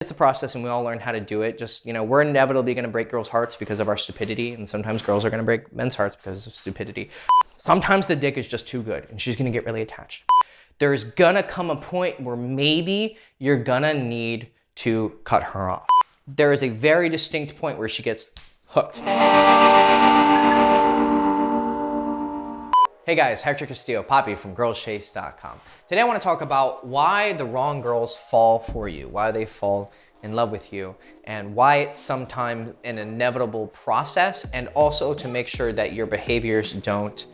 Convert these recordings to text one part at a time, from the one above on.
It's a process and we all learn how to do it. Just, we're inevitably going to break girls' hearts because of our stupidity. And sometimes girls are going to break men's hearts because of stupidity. Sometimes the dick is just too good and she's going to get really attached. There's going to come a point where maybe you're going to need to cut her off. There is a very distinct point where she gets hooked. Hey guys, Hector Castillo, Poppy from girlschase.com. Today I want to talk about why the wrong girls fall for you, why they fall in love with you, and why it's sometimes an inevitable process, and also to make sure that your behaviors don't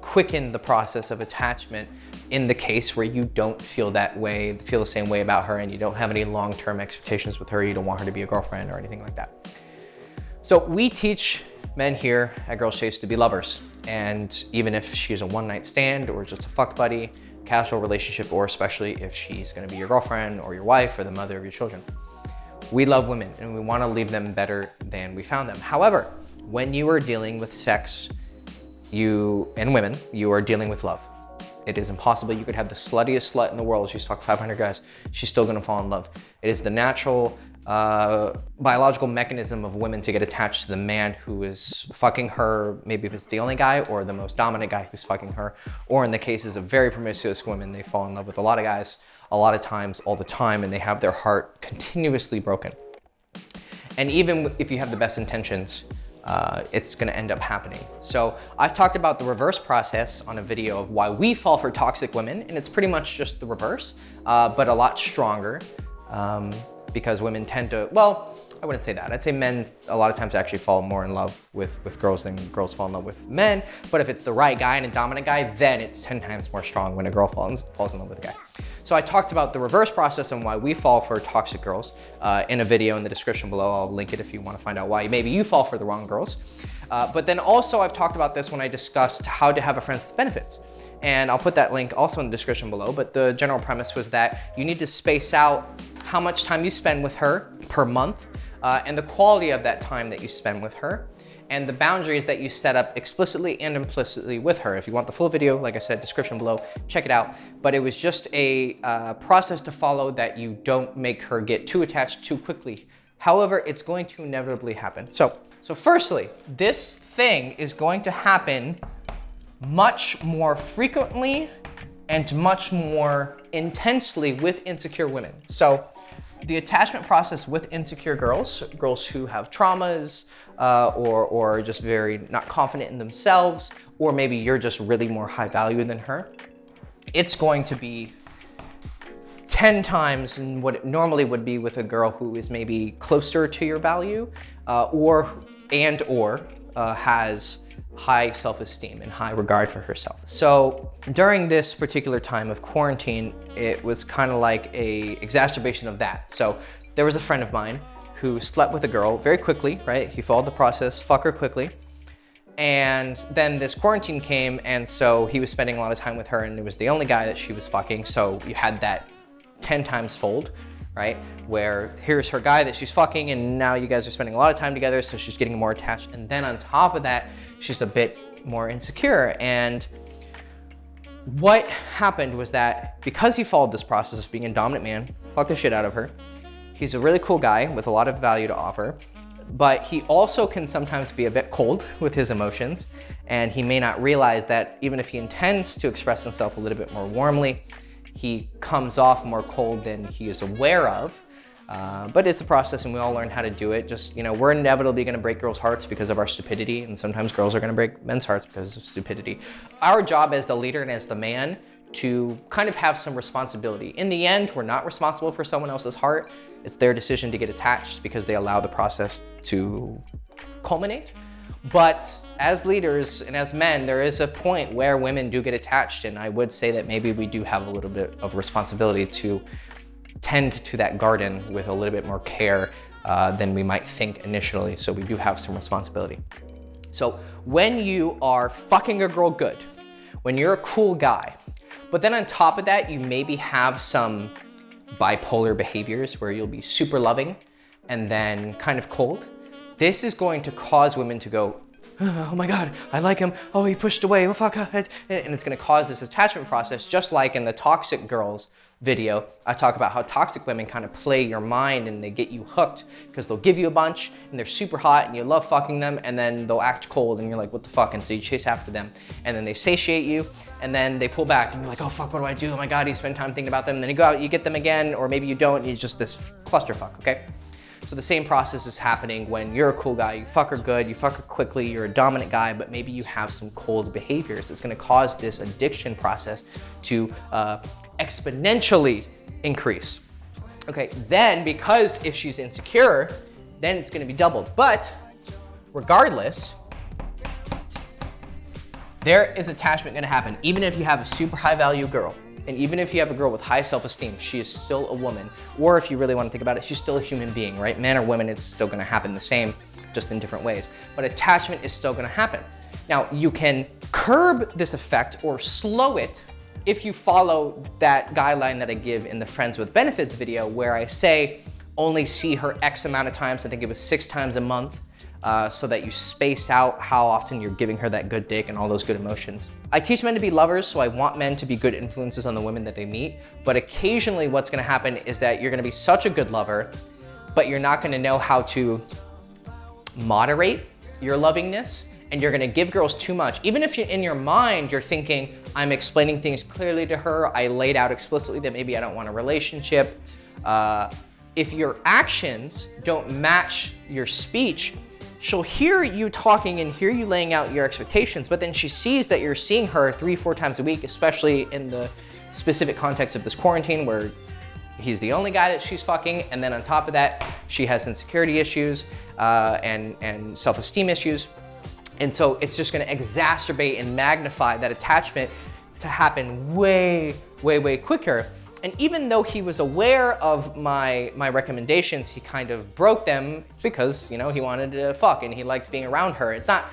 quicken the process of attachment in the case where you don't feel the same way about her, and you don't have any long-term expectations with her, you don't want her to be a girlfriend or anything like that. So we teach men here at Girl Chase to be lovers. And even if she's a one-night stand or just a fuck buddy, casual relationship, or especially if she's gonna be your girlfriend or your wife or the mother of your children, we love women and we wanna leave them better than we found them. However, when you are dealing with sex, you are dealing with love. It is impossible. You could have the sluttiest slut in the world. She's fucked 500 guys. She's still gonna fall in love. It is the natural biological mechanism of women to get attached to the man who is fucking her, maybe if it's the only guy or the most dominant guy who's fucking her, or in the cases of very promiscuous women, they fall in love with a lot of guys, a lot of times, all the time, and they have their heart continuously broken. And even if you have the best intentions, it's gonna end up happening. So I've talked about the reverse process on a video of why we fall for toxic women, and it's pretty much just the reverse, but a lot stronger. Because women tend to, well, I wouldn't say that. I'd say men a lot of times actually fall more in love with girls than girls fall in love with men. But if it's the right guy and a dominant guy, then it's 10 times more strong when a girl falls in love with a guy. So I talked about the reverse process and why we fall for toxic girls in a video in the description below. I'll link it if you want to find out why maybe you fall for the wrong girls. But then also I've talked about this when I discussed how to have a friend with benefits. And I'll put that link also in the description below, but the general premise was that you need to space out how much time you spend with her per month and the quality of that time that you spend with her and the boundaries that you set up explicitly and implicitly with her. If you want the full video, like I said, description below, check it out. But it was just a process to follow that you don't make her get too attached too quickly. However, it's going to inevitably happen. So firstly, this thing is going to happen much more frequently and much more intensely with insecure women. So the attachment process with insecure girls who have traumas or just very not confident in themselves, or maybe you're just really more high value than her, it's going to be 10 times in what it normally would be with a girl who is maybe closer to your value or has high self-esteem and high regard for herself. So during this particular time of quarantine, it was kind of like a exacerbation of that. So there was a friend of mine who slept with a girl very quickly, right? He followed the process, fuck her quickly. And then this quarantine came, and so he was spending a lot of time with her, and it was the only guy that she was fucking. So you had that 10 times fold, right? Where here's her guy that she's fucking, and now you guys are spending a lot of time together, so she's getting more attached. And then on top of that, she's a bit more insecure. And what happened was that because he followed this process of being a dominant man, fucked the shit out of her, he's a really cool guy with a lot of value to offer, but he also can sometimes be a bit cold with his emotions, and he may not realize that even if he intends to express himself a little bit more warmly, he comes off more cold than he is aware of. But it's a process and we all learn how to do it. Just, we're inevitably gonna break girls' hearts because of our stupidity, and sometimes girls are gonna break men's hearts because of stupidity. Our job as the leader and as the man to kind of have some responsibility. In the end, we're not responsible for someone else's heart. It's their decision to get attached because they allow the process to culminate. But as leaders and as men, there is a point where women do get attached, and I would say that maybe we do have a little bit of responsibility to tend to that garden with a little bit more care than we might think initially. So we do have some responsibility. So when you are fucking a girl good, when you're a cool guy, but then on top of that, you maybe have some bipolar behaviors where you'll be super loving and then kind of cold, this is going to cause women to go, oh my God, I like him. Oh, he pushed away. Oh, fuck. And it's going to cause this attachment process, just like in the toxic girls video. I talk about how toxic women kind of play your mind and they get you hooked because they'll give you a bunch and they're super hot and you love fucking them, and then they'll act cold and you're like, what the fuck? And so you chase after them and then they satiate you and then they pull back and you're like, oh fuck, what do I do? Oh my God, you spend time thinking about them. And then you go out, you get them again, or maybe you don't, and it's just this clusterfuck, okay? So the same process is happening when you're a cool guy, you fuck her good, you fuck her quickly, you're a dominant guy, but maybe you have some cold behaviors that's gonna cause this addiction process to exponentially increase. Okay, then because if she's insecure, then it's gonna be doubled. But regardless, there is attachment gonna happen. Even if you have a super high value girl, and even if you have a girl with high self-esteem, she is still a woman. Or if you really wanna think about it, she's still a human being, right? Men or women, it's still gonna happen the same, just in different ways. But attachment is still gonna happen. Now, you can curb this effect or slow it if you follow that guideline that I give in the Friends with Benefits video, where I say only see her X amount of times, I think it was 6 times a month, so that you space out how often you're giving her that good dick and all those good emotions. I teach men to be lovers, so I want men to be good influences on the women that they meet, but occasionally what's gonna happen is that you're gonna be such a good lover, but you're not gonna know how to moderate your lovingness, and you're gonna give girls too much. Even if you're in your mind, you're thinking, I'm explaining things clearly to her, I laid out explicitly that maybe I don't want a relationship. If your actions don't match your speech, she'll hear you talking and hear you laying out your expectations, but then she sees that you're seeing her 3-4 times a week, especially in the specific context of this quarantine where he's the only guy that she's fucking, and then on top of that, she has insecurity issues and self-esteem issues. And so it's just gonna exacerbate and magnify that attachment to happen way, way, way quicker. And even though he was aware of my recommendations, he kind of broke them because, you know, he wanted to fuck and he liked being around her. It's not,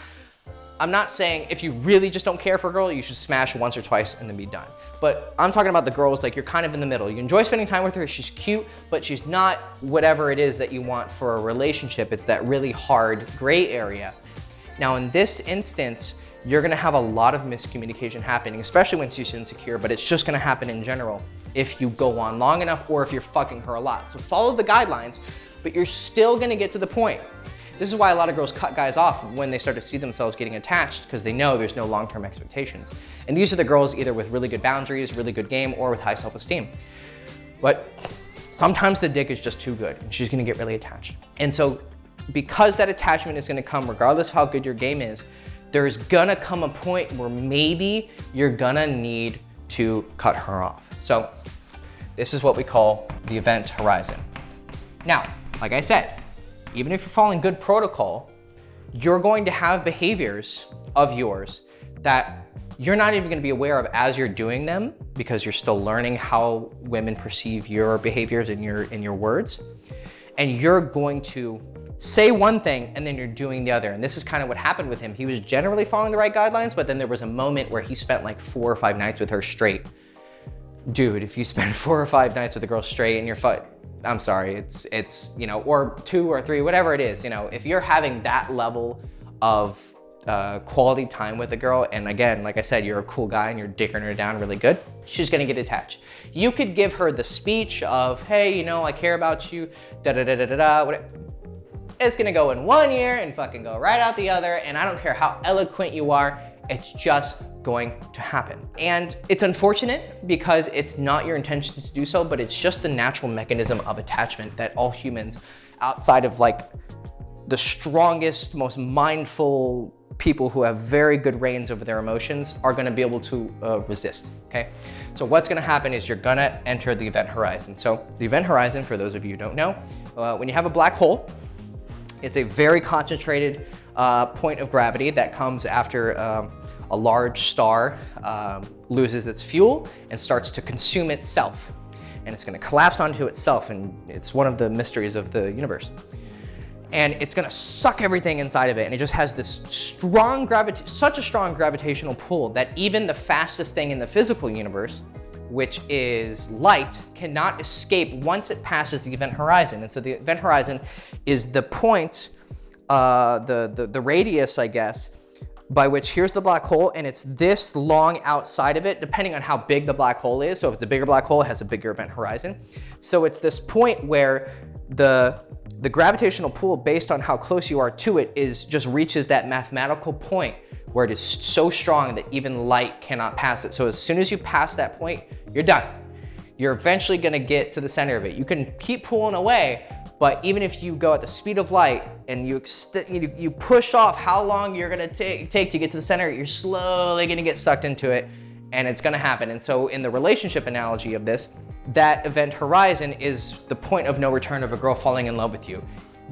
I'm not saying if you really just don't care for a girl, you should smash once or twice and then be done. But I'm talking about the girls, like, you're kind of in the middle. You enjoy spending time with her, she's cute, but she's not whatever it is that you want for a relationship. It's that really hard gray area. Now in this instance, you're gonna have a lot of miscommunication happening, especially when she's insecure, but it's just gonna happen in general if you go on long enough or if you're fucking her a lot. So follow the guidelines, but you're still gonna get to the point. This is why a lot of girls cut guys off when they start to see themselves getting attached, because they know there's no long-term expectations. And these are the girls either with really good boundaries, really good game, or with high self-esteem. But sometimes the dick is just too good and she's gonna get really attached. And so because that attachment is gonna come regardless of how good your game is, there's gonna come a point where maybe you're gonna need to cut her off. So this is what we call the event horizon. Now, like I said, even if you're following good protocol, you're going to have behaviors of yours that you're not even gonna be aware of as you're doing them, because you're still learning how women perceive your behaviors and your words. And you're going to say one thing and then you're doing the other. And this is kind of what happened with him. He was generally following the right guidelines, but then there was a moment where he spent like 4 or 5 nights with her straight. Dude, if you spend 4 or 5 nights with a girl straight and you're I'm sorry, it's, you know, or 2 or 3, whatever it is, you know, if you're having that level of quality time with a girl, and again, like I said, you're a cool guy and you're dicking her down really good, she's gonna get attached. You could give her the speech of, hey, you know, I care about you, da-da-da-da-da-da, whatever. It's gonna go in one ear and fucking go right out the other, and I don't care how eloquent you are, it's just going to happen. And it's unfortunate because it's not your intention to do so, but it's just the natural mechanism of attachment that all humans, outside of like the strongest, most mindful people who have very good reins over their emotions, are gonna be able to resist, okay? So what's gonna happen is you're gonna enter the event horizon. So the event horizon, for those of you who don't know, when you have a black hole, it's a very concentrated point of gravity that comes after a large star loses its fuel and starts to consume itself. And it's gonna collapse onto itself, and it's one of the mysteries of the universe. And it's gonna suck everything inside of it, and it just has this strong such a strong gravitational pull that even the fastest thing in the physical universe, which is light, cannot escape once it passes the event horizon. And so the event horizon is the point, the radius, I guess, by which here's the black hole and it's this long outside of it, depending on how big the black hole is. So if it's a bigger black hole, it has a bigger event horizon. So it's this point where the gravitational pull based on how close you are to it just reaches that mathematical point where it is so strong that even light cannot pass it. So as soon as you pass that point, you're done. You're eventually gonna get to the center of it. You can keep pulling away, but even if you go at the speed of light and you push off how long you're gonna take to get to the center, you're slowly gonna get sucked into it, and it's gonna happen. And so in the relationship analogy of this, that event horizon is the point of no return of a girl falling in love with you.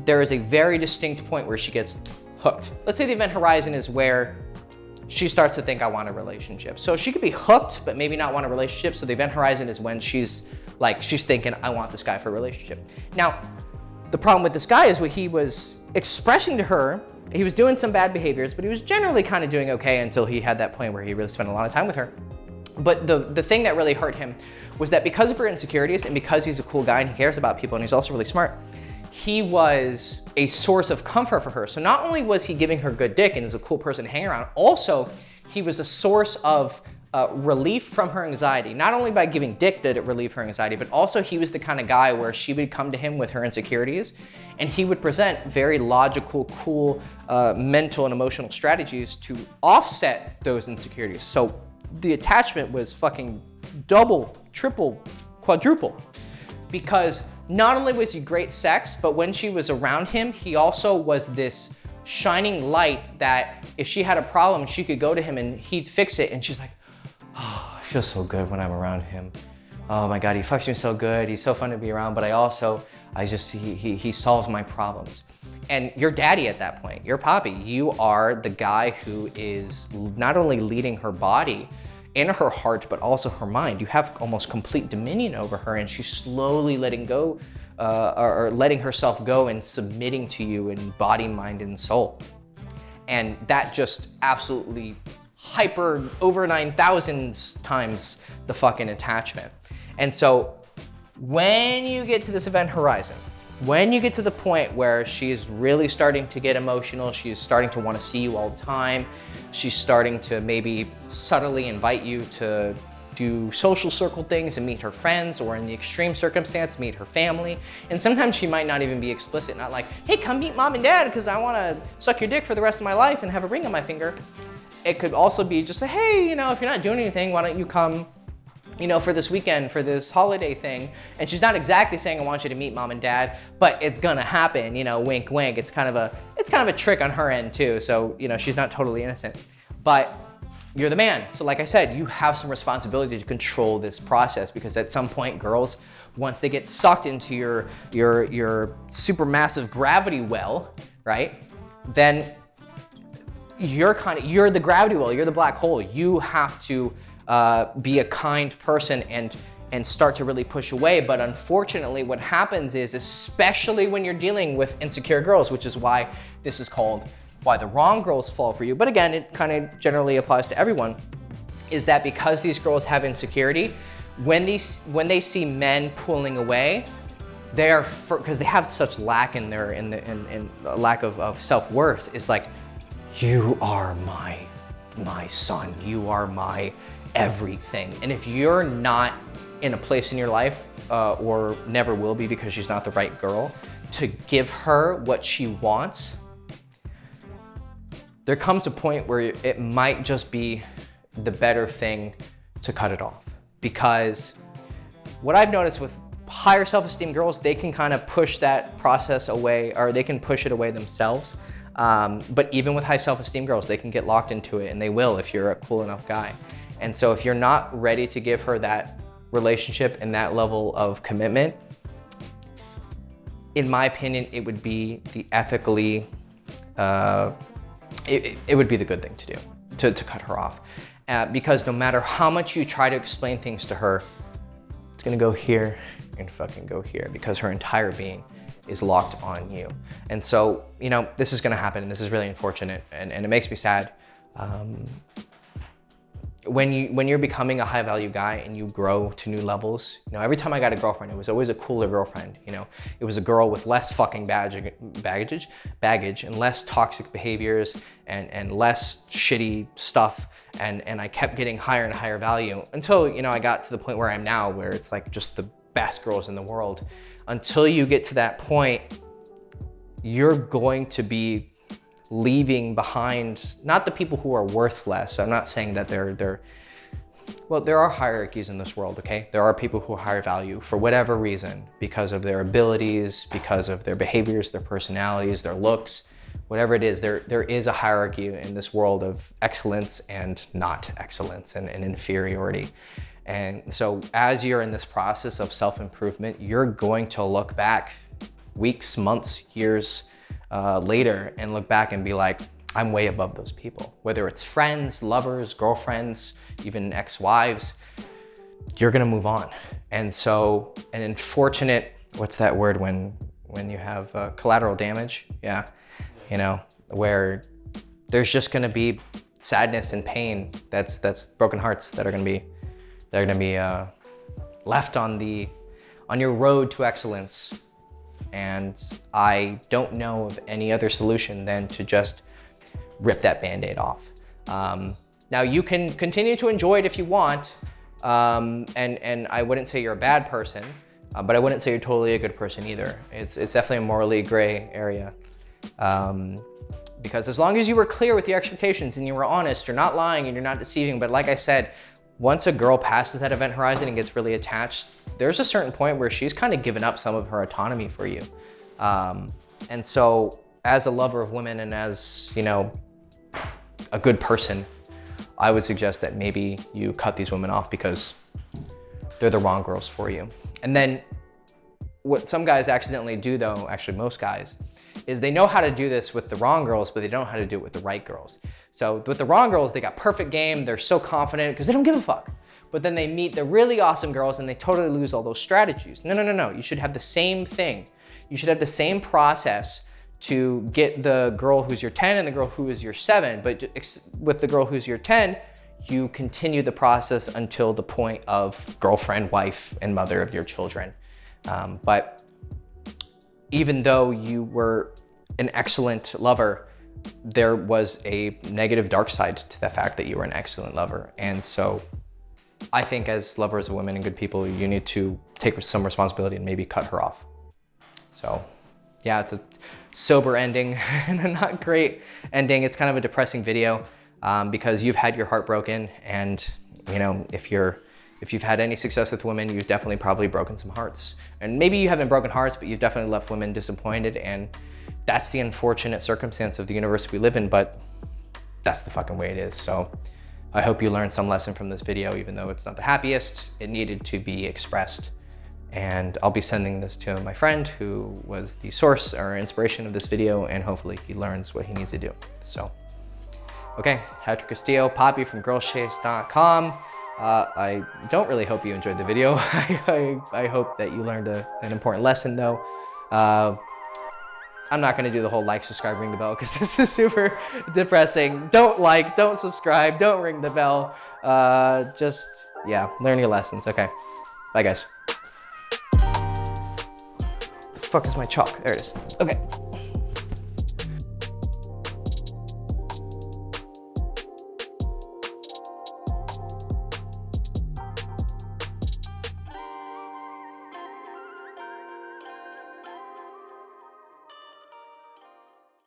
There is a very distinct point where she gets hooked. Let's say the event horizon is where she starts to think, I want a relationship. So she could be hooked, but maybe not want a relationship. So the event horizon is when she's thinking, I want this guy for a relationship. Now, the problem with this guy is what he was expressing to her. He was doing some bad behaviors, but he was generally kind of doing okay until he had that point where he really spent a lot of time with her. But the thing that really hurt him was that because of her insecurities and because he's a cool guy and he cares about people and he's also really smart, he was a source of comfort for her. So not only was he giving her good dick and is a cool person to hang around, also he was a source of relief from her anxiety. Not only by giving dick did it relieve her anxiety, but also he was the kind of guy where she would come to him with her insecurities and he would present very logical, cool, mental and emotional strategies to offset those insecurities. So the attachment was fucking double, triple, quadruple, because not only was he great sex, but when she was around him, he also was this shining light that if she had a problem, she could go to him and he'd fix it. And she's like, oh, I feel so good when I'm around him. Oh my God, he fucks me so good. He's so fun to be around, but he solves my problems. And your daddy at that point, your poppy, you are the guy who is not only leading her body in her heart, but also her mind. You have almost complete dominion over her, and she's slowly letting go, or letting herself go and submitting to you in body, mind, and soul. And that just absolutely hyper over 9,000 times the fucking attachment. And so when you get to this event horizon, when you get to the point where she's really starting to get emotional, she's starting to want to see you all the time, she's starting to maybe subtly invite you to do social circle things and meet her friends, or in the extreme circumstance, meet her family. And sometimes she might not even be explicit, not like, hey, come meet mom and dad because I want to suck your dick for the rest of my life and have a ring on my finger. It could also be just a, hey, if you're not doing anything, why don't you come, for this weekend, for this holiday thing. And she's not exactly saying, I want you to meet mom and dad, but it's gonna happen, wink, wink. It's kind of a trick on her end too. So, she's not totally innocent, but you're the man. So like I said, you have some responsibility to control this process, because at some point, girls, once they get sucked into your super massive gravity well, right? Then you're the gravity well, you're the black hole. You have to be a kind person and start to really push away. But unfortunately, what happens is, especially when you're dealing with insecure girls, which is why this is called Why the Wrong Girls Fall for You, but again, it kind of generally applies to everyone, is that because these girls have insecurity, when they see men pulling away, they are, because they have such lack in lack of self-worth, it's like, you are my son, you are my everything. And if you're not in a place in your life, or never will be because she's not the right girl, to give her what she wants, there comes a point where it might just be the better thing to cut it off. Because what I've noticed with higher self-esteem girls, they can kind of push that process away, or they can push it away themselves. But even with high self-esteem girls, they can get locked into it, and they will if you're a cool enough guy. And so if you're not ready to give her that relationship and that level of commitment, in my opinion, it would be the ethically, it would be the good thing to do, to cut her off. Because no matter how much you try to explain things to her, it's gonna go here and fucking go here, because her entire being is locked on you. And so, this is gonna happen, and this is really unfortunate, and it makes me sad. when you're becoming a high value guy and you grow to new levels, you know, every time I got a girlfriend, it was always a cooler girlfriend. You know, it was a girl with less fucking baggage and less toxic behaviors and less shitty stuff. And I kept getting higher and higher value until, you know, I got to the point where I am now, where it's like just the best girls in the world. Until you get to that point, you're going to be leaving behind, not the people who are worth less. I'm not saying that well, there are hierarchies in this world, okay? There are people who are higher value for whatever reason, because of their abilities, because of their behaviors, their personalities, their looks, whatever it is. There is a hierarchy in this world of excellence and not excellence and inferiority. And so as you're in this process of self-improvement, you're going to look back weeks, months, years later and look back and be like, I'm way above those people. Whether it's friends, lovers, girlfriends, even ex-wives, you're gonna move on. And so an unfortunate, what's that word when you have collateral damage? Yeah, you know, where there's just gonna be sadness and pain. That's broken hearts that are gonna be left on your road to excellence. And I don't know of any other solution than to just rip that Band-Aid off. Now you can continue to enjoy it if you want, and I wouldn't say you're a bad person, but I wouldn't say you're totally a good person either. It's definitely a morally gray area, because as long as you were clear with your expectations and you were honest, you're not lying and you're not deceiving. But like I said, once a girl passes that event horizon and gets really attached, there's a certain point where she's kind of given up some of her autonomy for you. And so as a lover of women and as, you know, a good person, I would suggest that maybe you cut these women off because they're the wrong girls for you. And then what some guys accidentally do though, actually most guys, is they know how to do this with the wrong girls, but they don't know how to do it with the right girls. So with the wrong girls, they got perfect game, they're so confident because they don't give a fuck. But then they meet the really awesome girls and they totally lose all those strategies. No. You should have the same thing. You should have the same process to get the girl who's your 10 and the girl who is your 7. But with the girl who's your 10, you continue the process until the point of girlfriend, wife, and mother of your children. But even though you were an excellent lover, there was a negative dark side to the fact that you were an excellent lover. And so I think as lovers of women and good people, you need to take some responsibility and maybe cut her off. So yeah, it's a sober ending and a not great ending. It's kind of a depressing video because you've had your heart broken, and you know, if you've had any success with women, you've definitely probably broken some hearts. And maybe you haven't broken hearts, but you've definitely left women disappointed, and that's the unfortunate circumstance of the universe we live in, but that's the fucking way it is. So I hope you learned some lesson from this video, even though it's not the happiest. It needed to be expressed. And I'll be sending this to my friend who was the source or inspiration of this video, and hopefully he learns what he needs to do. So, okay, Hector Castillo, Poppy from girlschase.com. I don't really hope you enjoyed the video. I hope that you learned an important lesson though. I'm not gonna do the whole like, subscribe, ring the bell because this is super depressing. Don't like, don't subscribe, don't ring the bell. Just, yeah, learn your lessons. Okay, bye guys. The fuck is my chalk? There it is. Okay.